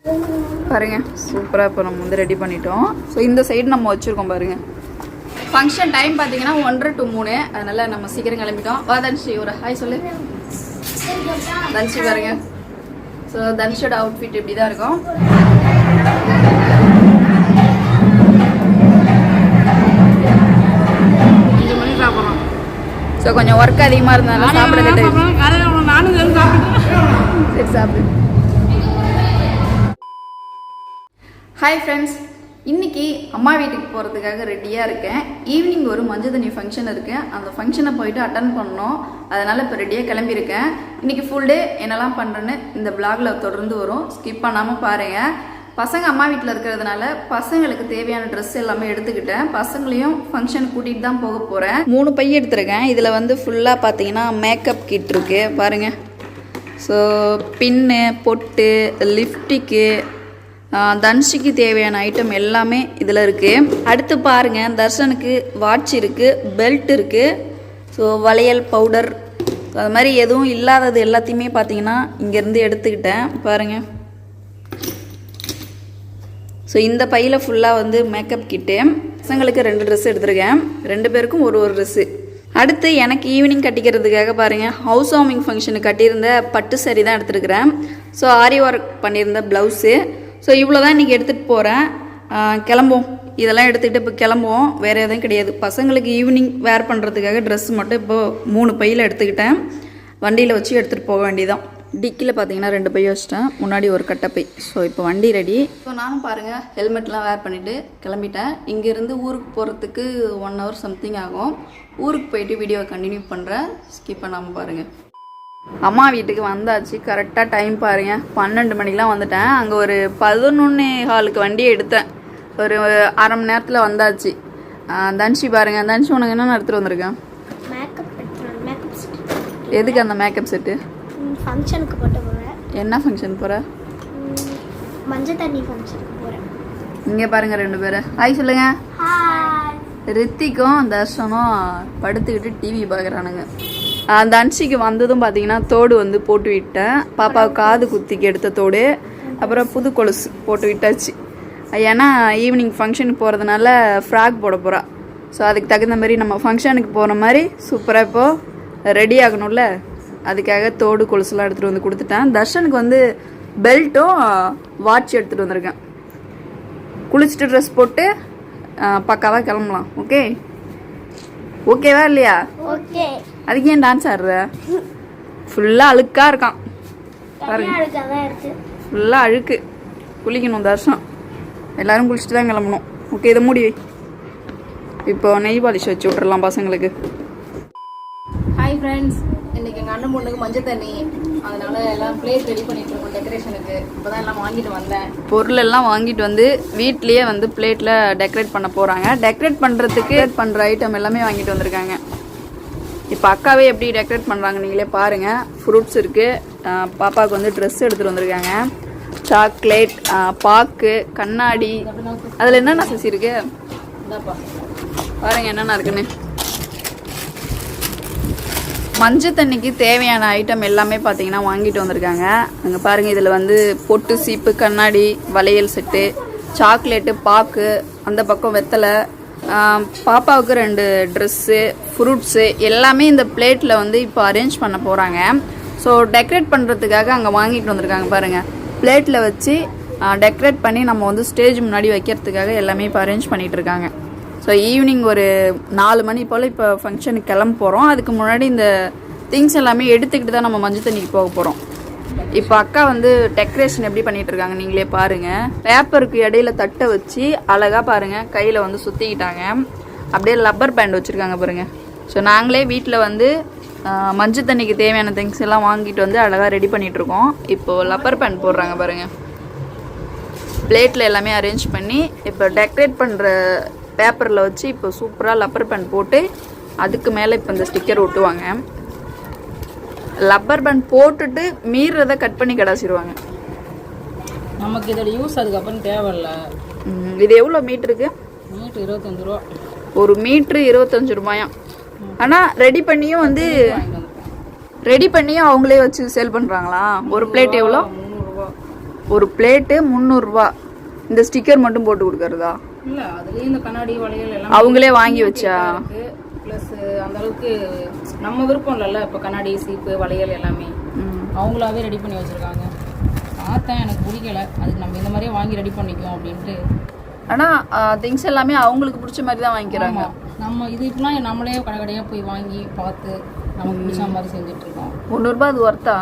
பாருங்க சூப்பராக இப்போ நம்ம வந்து ரெடி பண்ணிட்டோம். ஸோ இந்த சைடு நம்ம வச்சுருக்கோம் பாருங்க. ஃபங்க்ஷன் டைம் பார்த்தீங்கன்னா 1:30 to 3, அதனால நம்ம சீக்கிரம் கிளம்பிட்டோம். வா தன்ஷி ஒரு ஹாய் சொல்லு. தன்ஷி பாருங்க. ஸோ தன்ஷோட அவுட்ஃபிட் இப்படி தான் இருக்கும். ஸோ கொஞ்சம் ஒர்க் அதிகமாக இருந்தாலும் சாப்பிட சரி சாப்பிடு. ஹாய் ஃப்ரெண்ட்ஸ், இன்றைக்கி அம்மா வீட்டுக்கு போகிறதுக்காக ரெடியாக இருக்கேன். ஈவினிங் ஒரு மஞ்சள் தண்ணி ஃபங்க்ஷன் இருக்குது. அந்த ஃபங்க்ஷனை போயிட்டு அட்டன் பண்ணணும். அதனால் இப்போ ரெடியாக கிளம்பியிருக்கேன். இன்றைக்கி ஃபுல் டே என்னெல்லாம் பண்ணுறேன்னு இந்த பிளாகில் தொடர்ந்து வரும். ஸ்கிப் பண்ணாமல் பாருங்கள். பசங்க அம்மா வீட்டில் இருக்கிறதுனால பசங்களுக்கு தேவையான ட்ரெஸ் எல்லாமே எடுத்துக்கிட்டேன். பசங்களையும் ஃபங்க்ஷனுக்கு கூட்டிகிட்டு தான் போக போகிறேன். 3 பை எடுத்துருக்கேன். இதில் வந்து ஃபுல்லாக பார்த்தீங்கன்னா மேக்கப் கிட் இருக்குது பாருங்கள். ஸோ பின்னு, பொட்டு, லிப்டிக்கு, தன்ஷிக்கு தேவையான ஐட்டம் எல்லாமே இதில் இருக்குது. அடுத்து பாருங்கள், தர்ஷனுக்கு வாட்ச் இருக்குது, பெல்ட் இருக்குது. ஸோ வளையல், பவுடர், அது மாதிரி எதுவும் இல்லாதது எல்லாத்தையுமே பார்த்தீங்கன்னா இங்கேருந்து எடுத்துக்கிட்டேன் பாருங்கள். ஸோ இந்த பையில் ஃபுல்லாக வந்து மேக்கப் கிட்டு. பசங்களுக்கு 2 ட்ரெஸ் எடுத்துருக்கேன். 2 பேருக்கும் ஒரு ட்ரெஸ்ஸு. அடுத்து எனக்கு ஈவினிங் கட்டிக்கிறதுக்காக பாருங்கள், ஹவுஸ் வார்மிங் ஃபங்க்ஷனுக்கு கட்டியிருந்த பட்டு சாரி தான் எடுத்துருக்கிறேன். ஸோ ஆரி ஒர்க் பண்ணியிருந்த ப்ளவுஸு. ஸோ இவ்வளோ தான் இன்றைக்கி எடுத்துகிட்டு போகிறேன். கிளம்புவோம். இதெல்லாம் எடுத்துக்கிட்டு இப்போ கிளம்புவோம். வேறு எதுவும் கிடையாது. பசங்களுக்கு ஈவினிங் வேர் பண்ணுறதுக்காக ட்ரெஸ் மட்டும் இப்போது 3 பையில் எடுத்துக்கிட்டேன். வண்டியில் வச்சு எடுத்துகிட்டு போக வேண்டியதான். டிக்கியில் பார்த்தீங்கன்னா 2 பை வச்சிட்டேன், முன்னாடி ஒரு கட்டப்பை. ஸோ இப்போ வண்டி ரெடி. ஸோ நானும் பாருங்கள் ஹெல்மெட்லாம் வேர் பண்ணிவிட்டு கிளம்பிட்டேன். இங்கேருந்து ஊருக்கு போகிறதுக்கு 1 hour சம்திங் ஆகும். ஊருக்கு போயிட்டு வீடியோவை கண்டினியூ பண்ணுறேன். ஸ்கிப் பண்ணாமல் பாருங்கள். அம்மா வீட்டுக்கு வந்தாச்சு. கரெக்டாக டைம் பாருங்கள், 12 மணிக்கெலாம் வந்துட்டேன். அங்கே ஒரு 11:15 வண்டியை எடுத்தேன். ஒரு அரை மணி நேரத்தில் வந்தாச்சு. தன்ஷி பாருங்கள். தன்ஷி உனக்கு என்னென்ன எடுத்துகிட்டு வந்திருக்கேன்? எதுக்கு அந்த மேக்கப் செட்டு? ஃபங்க்ஷனுக்கு போட்டு போகிறேன். என்ன ஃபங்க்ஷன் போகிற? மஞ்சள் தண்ணி ஃபங்க்ஷனுக்கு போகிறேன். இங்கே பாருங்கள் 2 பேர். ஹாய் சொல்லுங்க. ரித்திக்கும் தர்ஷனும் படுத்துக்கிட்டு டிவி பார்க்குறானுங்க. அந்த அன்ஷிக்கு வந்ததும் பார்த்தீங்கன்னா தோடு வந்து போட்டு விட்டேன். பாப்பாவுக்கு காது குத்திக்கு எடுத்த தோடு, அப்புறம் புது கொலுசு போட்டு விட்டாச்சு. ஏன்னா ஈவினிங் ஃபங்க்ஷனுக்கு போகிறதுனால ஃப்ராக் போட போகிறா. ஸோ அதுக்கு தகுந்த மாதிரி நம்ம ஃபங்க்ஷனுக்கு போகிற மாதிரி சூப்பராக இப்போது ரெடி ஆகணும்ல, அதுக்காக தோடு கொலுசுலாம் எடுத்துகிட்டு வந்து கொடுத்துட்டேன். தர்ஷனுக்கு வந்து பெல்ட்டும் வாட்ச் எடுத்துகிட்டு வந்திருக்கேன். குளிச்சுட்டு ட்ரெஸ் போட்டு பக்காவாக கிளம்பலாம். ஓகே ஓகேவா இல்லையா? ஓகே. அதுக்கு ஏன் டான்ஸ் ஆடுற? ஃபுல்லாக அழுக்காக இருக்கான் பாருங்க. ஃபுல்லாக அழுக்கு. குளிக்கணும் தர்ஷன். எல்லோரும் குளிச்சுட்டு தான் கிளம்பணும். ஓகே, இதை மூடி வை. இப்போ நெய் பாலிஷ் வச்சு விட்றலாம் பசங்களுக்கு. ஹாய் ஃப்ரெண்ட்ஸ், இன்றைக்கி எங்கள் அண்ணன் பொண்ணுக்கு மஞ்சள் தண்ணி, அதனால எல்லாம் பிளேட் ரெடி பண்ணிட்டு இருக்கோம் டெக்கரேஷனுக்கு. இப்போ தான் எல்லாம் வாங்கிட்டு வந்தேன். பொருள் எல்லாம் வாங்கிட்டு வந்து வீட்லேயே வந்து பிளேட்டில் டெக்கரேட் பண்ண போகிறாங்க. டெக்கரேட் பண்ணுறதுக்கு பண்ணுற ஐட்டம் எல்லாமே வாங்கிட்டு வந்திருக்காங்க. இப்போ அக்காவே எப்படி டெக்கரேட் பண்ணுறாங்க நீங்களே பாருங்கள். ஃப்ரூட்ஸ் இருக்குது. பாப்பாவுக்கு வந்து ட்ரெஸ் எடுத்துகிட்டு வந்திருக்காங்க. சாக்லேட், பாக்கு, கண்ணாடி, அதில் என்னென்ன சசி இருக்கு பாருங்கள் என்னென்ன இருக்குன்னு. மஞ்சள் தண்ணிக்கு தேவையான ஐட்டம் எல்லாமே பார்த்தீங்கன்னா வாங்கிட்டு வந்திருக்காங்க. அங்கே பாருங்கள், இதில் வந்து பொட்டு, சீப்பு, கண்ணாடி, வளையல் செட்டு, சாக்லேட்டு, பாக்கு, அந்த பக்கம் வெத்தலை, பாப்பாவுக்கு 2 ட்ரெஸ்ஸு, ஃப்ரூட்ஸு எல்லாமே இந்த பிளேட்டில் வந்து இப்போ அரேஞ்ச் பண்ண போகிறாங்க. ஸோ டெக்கரேட் பண்ணுறதுக்காக அங்கே வாங்கிட்டு வந்திருக்காங்க பாருங்கள். பிளேட்டில் வச்சு டெக்கரேட் பண்ணி நம்ம வந்து ஸ்டேஜ் முன்னாடி வைக்கிறதுக்காக எல்லாமே இப்போ அரேஞ்ச் பண்ணிகிட்ருக்காங்க. ஸோ ஈவினிங் ஒரு 4 மணி போல் இப்போ ஃபங்க்ஷனுக்கு கிளம்ப போகிறோம். அதுக்கு முன்னாடி இந்த திங்ஸ் எல்லாமே எடுத்துக்கிட்டு தான் நம்ம மஞ்சள் தண்ணிக்கு போக போகிறோம். இப்போ அக்கா வந்து டெக்கரேஷன் எப்படி பண்ணிகிட்டு இருக்காங்க நீங்களே பாருங்கள். பேப்பருக்கு இடையில தட்டை வச்சு அழகாக பாருங்கள் கையில் வந்து சுற்றிக்கிட்டாங்க. அப்படியே லப்பர் பேண்ட் வச்சுருக்காங்க பாருங்கள். ஸோ நாங்களே வீட்டில் வந்து மஞ்சள் தண்ணிக்கு தேவையான திங்ஸ் எல்லாம் வாங்கிட்டு வந்து அழகாக ரெடி பண்ணிகிட்ருக்கோம். இப்போது லப்பர் பேண்ட் போடுறாங்க பாருங்கள். பிளேட்டில் எல்லாமே அரேஞ்ச் பண்ணி இப்போ டெக்கரேட் பண்ணுற பேப்பரில் வச்சு இப்போ சூப்பராக லப்பர் பேண்ட் போட்டு அதுக்கு மேலே இப்போ இந்த ஸ்டிக்கர் ஒட்டுவாங்க. லப்பர் பேண்ட் போட்டுட்டு மீறதை கட் பண்ணி கடாசிடுவாங்க. நமக்கு இதோட யூஸ் அதுக்கப்புறம் தேவையில்ல. இது எவ்வளோ மீட்டருக்கு? மீட்ரு 25 ரூபா. ஒரு மீட்ரு 25 ரூபாயாம். ஆனால் ரெடி பண்ணியும் அவங்களே வச்சு சேல் பண்ணுறாங்களா? ஒரு பிளேட் எவ்வளோ? 300 ரூபா. ஒரு பிளேட்டு 300 ரூபா. இந்த ஸ்டிக்கர் மட்டும் போட்டு கொடுக்கறதா? இல்லை, அதுலேயும் இந்த கண்ணாடி வளையல் எல்லாம் அவங்களே வாங்கி வச்சா? ப்ளஸ் அந்த அளவுக்கு நம்ம விருப்பம் இல்லைல்ல. இப்போ கண்ணாடி, சீப்பு, வளையல் எல்லாமே அவங்களாவே ரெடி பண்ணி வச்சுருக்காங்க. பார்த்தேன், எனக்கு பிடிக்கல. அதுக்கு நம்ம இந்த மாதிரியே வாங்கி ரெடி பண்ணிக்குவோம் அப்படின்ட்டு. ஆனால் திங்ஸ் எல்லாமே அவங்களுக்கு பிடிச்ச மாதிரி தான் வாங்கிக்கிறாங்க. நம்ம இது இப்பெல்லாம் நம்மளே கடையாக போய் வாங்கி பார்த்து நமக்கு பிடிச்ச மாதிரி செஞ்சுட்ருக்கோம். 300 ரூபா அது ஒர்த்தா?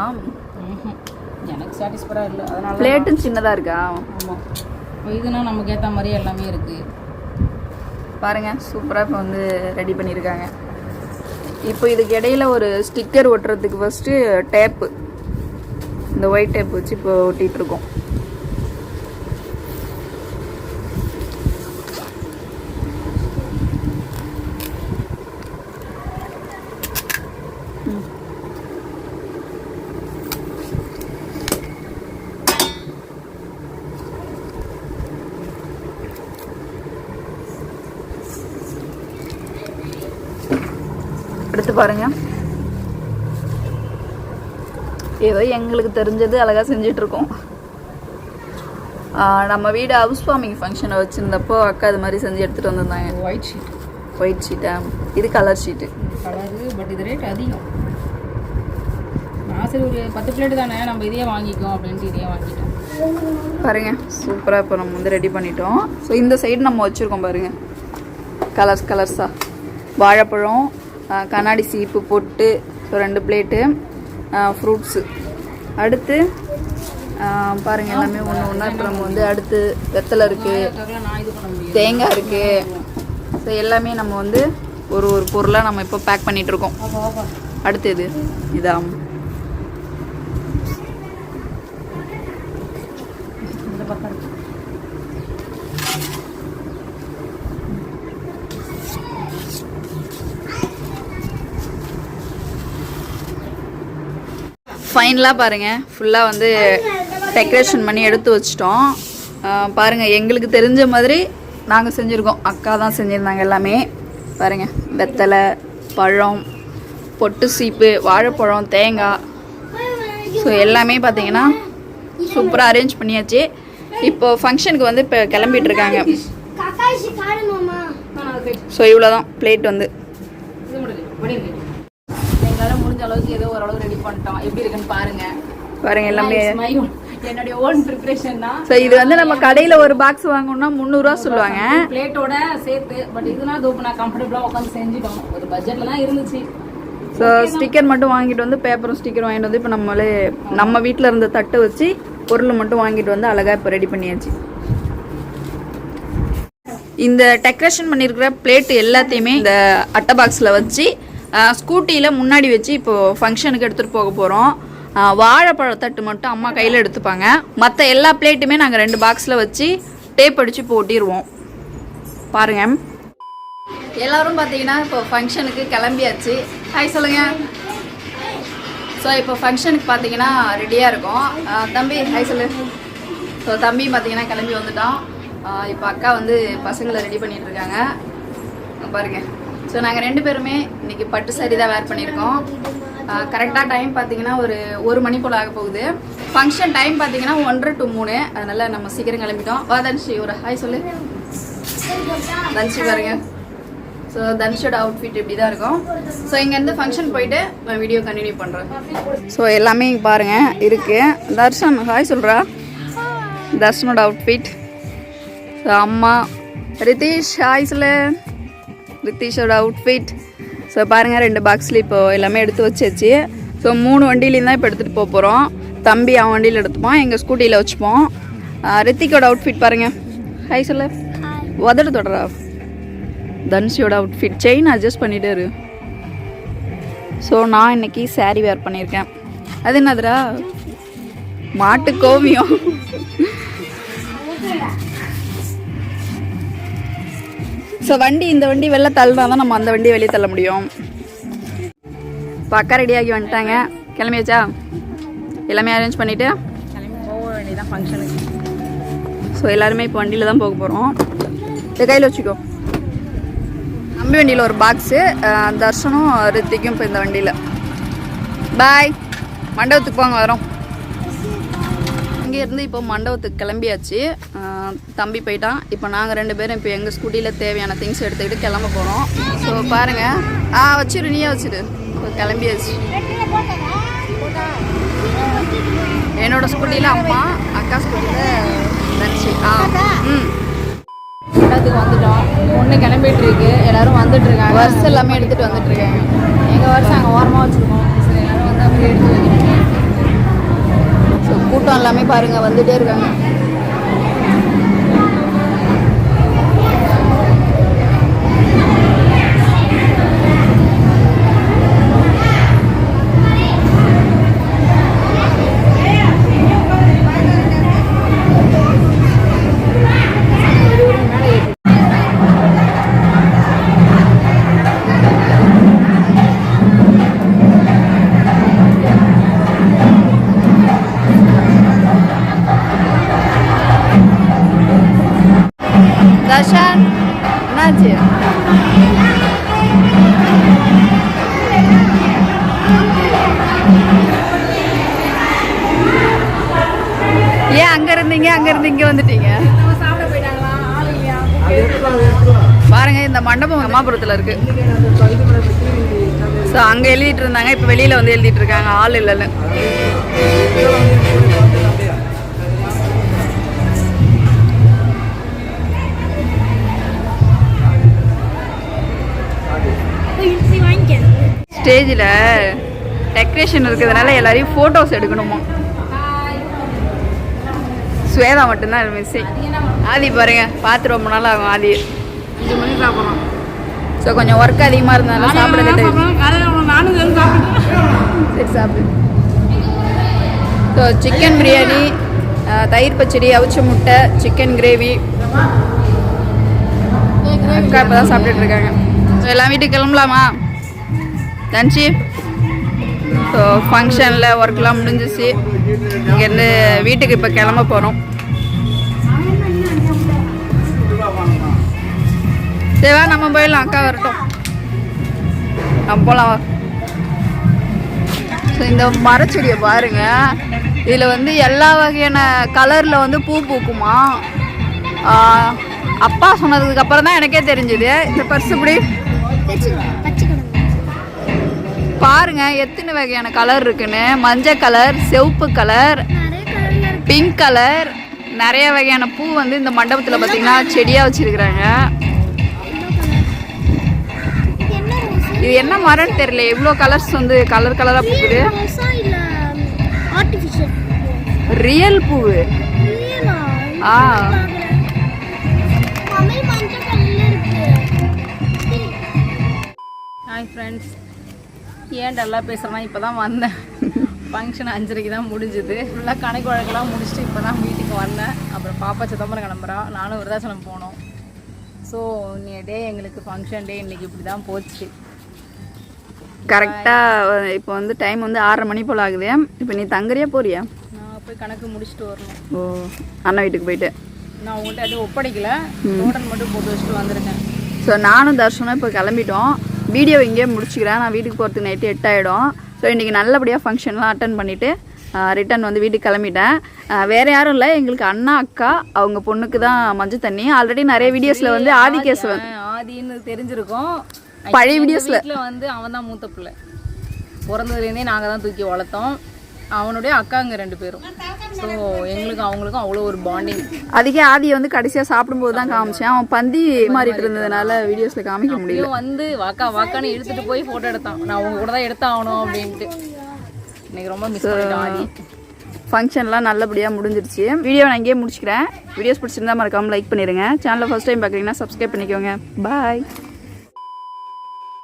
எனக்கு சாட்டிஸ்ஃபைடாக இல்லை. அதனால பிளேட்டும் சின்னதாக இருக்கா? ஆமாம், இதுனா நமக்கு ஏற்ற மாதிரியே எல்லாமே இருக்குது. பாருங்கள், சூப்பராக இப்போ வந்து ரெடி பண்ணியிருக்காங்க. இப்போ இதுக்கு இடையில ஒரு ஸ்டிக்கர் ஒட்டுறதுக்கு ஃபஸ்ட்டு டேப்பு, இந்த ஒயிட் டேப் வச்சு இப்போ ஒட்டிகிட்ருக்கோம். எடுத்து பாருங்க, ஏதோ எங்களுக்கு தெரிஞ்சது அழகாக செஞ்சிட்ருக்கோம். நம்ம வீடு ஹவுஸ் வார்மிங் ஃபங்க்ஷனை வச்சுருந்தப்போ அக்கா இது மாதிரி செஞ்சு எடுத்துகிட்டு வந்திருந்தாங்க. ஒயிட் ஷீட்டா? இது கலர் ஷீட்டு. கலரு, பட் இது ரேட் அதிகம். நான் சரி ஒரு 10 பிளேட்டு தானே, நம்ம இதையே வாங்கிக்கோம் அப்படின்ட்டு இதையே வாங்கிட்டோம். பாருங்க, சூப்பராக இப்போ நம்ம வந்து ரெடி பண்ணிட்டோம். ஸோ இந்த சைடு நம்ம வச்சுருக்கோம் பாருங்கள், கலர்ஸாக வாழைப்பழம், கண்ணாடி சீப்பு போட்டு, ஸோ 2 பிளேட்டு, ஃப்ரூட்ஸு. அடுத்து பாருங்கள், எல்லாமே ஒன்று ஒன்றா. இப்போ நம்ம வந்து அடுத்து வெத்தலை இருக்குது, தேங்காய் இருக்குது. ஸோ எல்லாமே நம்ம வந்து ஒரு ஒரு பொருளாக நம்ம இப்போ பேக் பண்ணிகிட்ருக்கோம். அடுத்து இது இதா ஃபைனலாக பாருங்கள், ஃபுல்லாக வந்து டெக்கரேஷன் பண்ணி எடுத்து வச்சிட்டோம். பாருங்கள், எங்களுக்கு தெரிஞ்ச மாதிரி நாங்கள் செஞ்சுருக்கோம். அக்கா தான் செஞ்சுருந்தாங்க எல்லாமே. பாருங்கள், வெத்தலை, பழம், பொட்டு சீப்பு, வாழைப்பழம், தேங்காய், ஸோ எல்லாமே பார்த்தீங்கன்னா சூப்பராக அரேஞ்ச் பண்ணியாச்சு. இப்போ ஃபங்க்ஷனுக்கு வந்து இப்போ கிளம்பிட்டுருக்காங்க. ஸோ இவ்வளோ தான் பிளேட் வந்து. எங்களால் முடிஞ்ச அளவுக்கு ஏதோ ஓரளவு ரெடி பண்ணிட்டோம். எப்படி இருக்குன்னு பாருங்க எல்லாமே என்னுடைய ஓன் ப்ரிப்பரேஷன் தான். ஸோ இது வந்து நம்ம கடையில் ஒரு பாக்ஸ் வாங்கணும்னா 300 ரூபா சொல்லுவாங்க பிளேட்டோட சேர்த்து. பட் இதெல்லாம் தூப்பு நான் கம்ஃபர்டபுளாக உட்காந்து செஞ்சுட்டோம். ஒரு பட்ஜெட்டில் தான் இருந்துச்சு. ஸோ ஸ்டிக்கர் மட்டும் வாங்கிட்டு வந்து, பேப்பரும் ஸ்டிக்கர் வாங்கிட்டு வந்து இப்போ நம்மளே நம்ம வீட்டில் இருந்த தட்டை வச்சு பொருள் மட்டும் வாங்கிட்டு வந்து அழகாக இப்போ ரெடி பண்ணியாச்சு. இந்த டெக்கரேஷன் பண்ணியிருக்கிற பிளேட் எல்லாத்தையுமே இந்த அட்டை பாக்ஸில் வச்சு ஸ்கூட்டியில் முன்னாடி வச்சு இப்போது ஃபங்க்ஷனுக்கு எடுத்துகிட்டு போக போகிறோம். வாழைப்பழத்தட்டு மட்டும் அம்மா கையில் எடுத்துப்பாங்க. மற்ற எல்லா பிளேட்டுமே நாங்கள் 2 பாக்ஸில் வச்சு டேப் அடித்து போட்டிடுவோம். பாருங்கள், எல்லோரும் பார்த்தீங்கன்னா இப்போ ஃபங்க்ஷனுக்கு கிளம்பியாச்சு. ஹாய் சொல்லுங்கள். ஸோ இப்போ ஃபங்க்ஷனுக்கு பார்த்தீங்கன்னா ரெடியாக இருக்கும். தம்பி ஹாய் சொல்லு. ஸோ தம்பி பார்த்தீங்கன்னா கிளம்பி வந்துட்டோம். இப்போ அக்கா வந்து பசங்களை ரெடி பண்ணிகிட்ருக்காங்க பாருங்கள். ஸோ நாங்கள் 2 பேருமே இன்றைக்கி பட்டு சாரி தான் வேர் பண்ணியிருக்கோம். கரெக்டாக டைம் பார்த்தீங்கன்னா ஒரு 1 மணி போல் ஆக போகுது. ஃபங்க்ஷன் டைம் பார்த்தீங்கன்னா 1:30 to 3. அதனால் நம்ம சீக்கிரம் கிளம்பிட்டோம். வா தனுஷி, ஒரு ஹாய் சொல்லு. தனுஷி பாருங்க. ஸோ தனுஷோட அவுட்ஃபிட் இப்படி தான் இருக்கும். ஸோ இங்கேருந்து ஃபங்க்ஷன் போயிட்டு நான் வீடியோ கண்டினியூ பண்ணுறேன். ஸோ எல்லாமே இங்கே பாருங்கள் இருக்குது. தர்ஷன் ஹாய் சொல்கிறா. தர்ஷனோட அவுட்ஃபிட். ஸோ அம்மா ரிதீஷ் ஹாய் சொல்லு. ரித்தீஷோட அவுட்ஃபிட். ஸோ பாருங்கள், 2 பாக்ஸில் இப்போ எல்லாமே எடுத்து வச்சாச்சு. ஸோ 3 வண்டியிலேயும் தான் இப்போ எடுத்துகிட்டு போக போகிறோம். தம்பி அவன் வண்டியில் எடுத்துப்போம், எங்கள் ஸ்கூட்டியில் வச்சுப்போம். ரித்திகோட அவுட்ஃபிட் பாருங்கள். ஹாய் சொல்ல. உதடு தொடரா. தனுஷியோட அவுட்ஃபிட் செயின் அட்ஜஸ்ட் பண்ணிட்டாரு. ஸோ நான் இன்னைக்கு சாரீ வேர் பண்ணியிருக்கேன். அது என்னதுரா? மாட்டு கோமியம். ஸோ இந்த வண்டி வெளில தள்ளினா தான் நம்ம அந்த வண்டியை வெளியே தள்ள முடியும். இப்போ அக்கா ரெடியாகி வந்துட்டாங்க. கிளம்பியாச்சா? எல்லாமே அரேஞ்ச் பண்ணிவிட்டு கிளம்பி போக வேண்டியதான் ஃபங்க்ஷனுக்கு. ஸோ எல்லாருமே இப்போ வண்டியில் தான் போக போகிறோம். இதை கையில் வச்சுக்கோ. நம்பி வண்டியில் ஒரு பாக்ஸு, தர்ஷனும் ரித்திக்கும் இப்போ இந்த வண்டியில். பாய், மண்டபத்துக்கு போங்க, வரோம். அங்கேருந்து இப்போ மண்டபத்துக்கு கிளம்பியாச்சு. தம்பி போயிட்டான். இப்போ நாங்கள் 2 பேரும் இப்போ எங்கள் ஸ்கூட்டியில் தேவையான திங்ஸ் எடுத்துக்கிட்டு கிளம்ப போகிறோம். ஸோ பாருங்கள். வச்சிரு, நீயே வச்சிரு. இப்போ கிளம்பியாச்சு. என்னோட ஸ்கூட்டியில் அம்மா, அக்கா ஸ்கூட்டியில் தனுஷி. இடத்துக்கு வந்துட்டோம். பொண்ணு கிளம்பிட்டு இருக்கு, எல்லாரும் வந்துட்டு இருக்காங்க. பர்ஸ் எல்லாமே எடுத்துகிட்டு வந்துட்டு இருக்காங்க. எங்கள் வருஷம் அங்கே ஓரமாக வச்சுருக்கோம். சரி, எல்லாரும் வந்து அப்படியே எடுத்து வைக்கிறோம். ஸோ கூட்டம் எல்லாமே பாருங்கள் வந்துகிட்டே இருக்காங்க. தர்ஷன் என்னாச்சு? ஏன் அங்க இருந்தீங்க இங்க வந்துட்டீங்க? சாப்பிட போயிட்டாங்களா? ஆள் இல்லையா? பாருங்க, இந்த மண்டபம் அம்மாபுரத்துல இருக்கு. ஸோ அங்க எழுதிட்டு இருந்தாங்க, இப்போ வெளியில வந்து எழுதிட்டு இருக்காங்க, ஆள் இல்லைன்னு. ஸ்டேஜில் டெக்கரேஷன் இருக்கிறதுனால எல்லாரையும் ஃபோட்டோஸ் எடுக்கணுமா. ஸ்வேதா மட்டும்தான் மிஸ்ஸிங். ஆதி பாருங்க, பார்த்து ரொம்ப நாள் ஆகும். ஆதி 5 மணிக்கு சாப்பிட்றோம். ஸோ கொஞ்சம் ஒர்க் அதிகமாக இருந்ததுனால சாப்பிட நானும் சரி சாப்பிடு. ஸோ சிக்கன் பிரியாணி, தயிர் பச்சடி, அவிச்ச முட்டை, சிக்கன் கிரேவி. அக்கா இப்போ தான் சாப்பிட்டுட்டு இருக்காங்க. ஸோ எல்லாம் வீட்டுக்கு கிளம்பலாமா தன்ஷி? ஸோ ஃபங்க்ஷனில் ஒர்க்லாம் முடிஞ்சிச்சு. இங்கேருந்து வீட்டுக்கு இப்போ கிளம்ப போகிறோம். சரிவா, நம்ம போயிடலாம். அக்கா வரட்டும், நம்ம போகலாம். ஸோ இந்த மரச்செடியை பாருங்க, இதில் வந்து எல்லா வகையான கலரில் வந்து பூ பூக்குமா. அப்பா சொன்னதுக்கு அப்புறம் தான் எனக்கே தெரிஞ்சுது. இந்த பர்ஸ் இப்படி பாருங்க எத்தனை வகையான கலர் இருக்குன்னு. மஞ்சள் கலர், சிவப்பு கலர், பிங்க் கலர், நிறைய வகையான பூ வந்து இந்த மண்டபத்தில் பார்த்தீங்கன்னா செடியாக வச்சிருக்கிறாங்க. இது என்ன மரம்னு தெரியல, எவ்வளோ கலர்ஸ் வந்து கலர் கலராக பூக்குது. ரியல் பூவு. ஹாய் ஃப்ரெண்ட்ஸ், ஏன் நல்லா பேசுகிறேன்னா இப்போ தான் வந்தேன். ஃபங்க்ஷன் 5:30 தான் முடிஞ்சுது. ஃபுல்லாக கணக்கு வழக்கெல்லாம் முடிச்சுட்டு இப்போ தான் வீட்டுக்கு வந்தேன். அப்புறம் பாப்பா சிதம்பரம் கிளம்புறா, நானும் விருதாச்சலம் போனோம். ஸோ டே எங்களுக்கு ஃபங்க்ஷன் டே இன்றைக்கி இப்படி தான் போச்சு. கரெக்டாக இப்போ வந்து டைம் வந்து 6:30 மணி போல் ஆகுது. இப்போ நீ தங்குறியா போறியா? நான் போய் கணக்கு முடிச்சுட்டு வரணும். ஓ, அண்ணா வீட்டுக்கு போயிட்டு நான் உங்கள்கிட்ட எதுவும் ஒப்படைக்கல, டோட்டல் மட்டும் போட்டு வச்சுட்டு வந்திருக்கேன். ஸோ நானும் தர்ஷனும் இப்போ கிளம்பிட்டோம். வீடியோ இங்கேயே முடிச்சுக்கிறேன். நான் வீட்டுக்கு போகிறதுக்கு நைட்டு 8 ஆகிடும். ஸோ இன்றைக்கி நல்லபடியாக ஃபங்க்ஷன்லாம் அட்டன் பண்ணிவிட்டு ரிட்டன் வந்து வீட்டுக்கு கிளம்பிட்டேன். வேறு யாரும் இல்லை, எங்களுக்கு அண்ணா அக்கா அவங்க பொண்ணுக்கு தான் மஞ்சள் தண்ணி. ஆல்ரெடி நிறைய வீடியோஸில் வந்து ஆதிகேசவன் ஆதின்னு தெரிஞ்சிருக்கோம். பழைய வீடியோஸில் வந்து அவன் தான் மூத்த பிள்ளை. பிறந்ததுலேருந்தே நாங்கள் தான் தூக்கி வளர்த்தோம். அவனுடைய அக்காங்க 2 பேரும். ஸோ எங்களுக்கும் அவங்களுக்கும் அவ்வளோ ஒரு பாண்டிங். அதுக்கே ஆதியை வந்து கடைசியாக சாப்பிடும்போது தான் காமிச்சேன். அவன் பந்தி மாறிட்டு இருந்ததுனால வீடியோஸில் காமிக்க முடியல. வந்து வாக்கான்னு இழுத்துட்டு போய் ஃபோட்டோ எடுத்தான். நான் அவங்க கூட தான் எடுத்தாகணும் அப்படின்ட்டு. இன்னைக்கு ரொம்ப மிஸ் பண்ணிட்டேன் ஆதி. ஃபங்க்ஷன்லாம் நல்லபடியாக முடிஞ்சிருச்சு. வீடியோ நான் இங்கேயே முடிச்சுக்கிறேன். வீடியோஸ் பிடிச்சிருந்தா மறக்காமல் லைக் பண்ணிடுங்க. சேனலை ஃபர்ஸ்ட் டைம் பார்க்குறீங்கன்னா சப்ஸ்கிரைப் பண்ணிக்கோங்க. பாய்.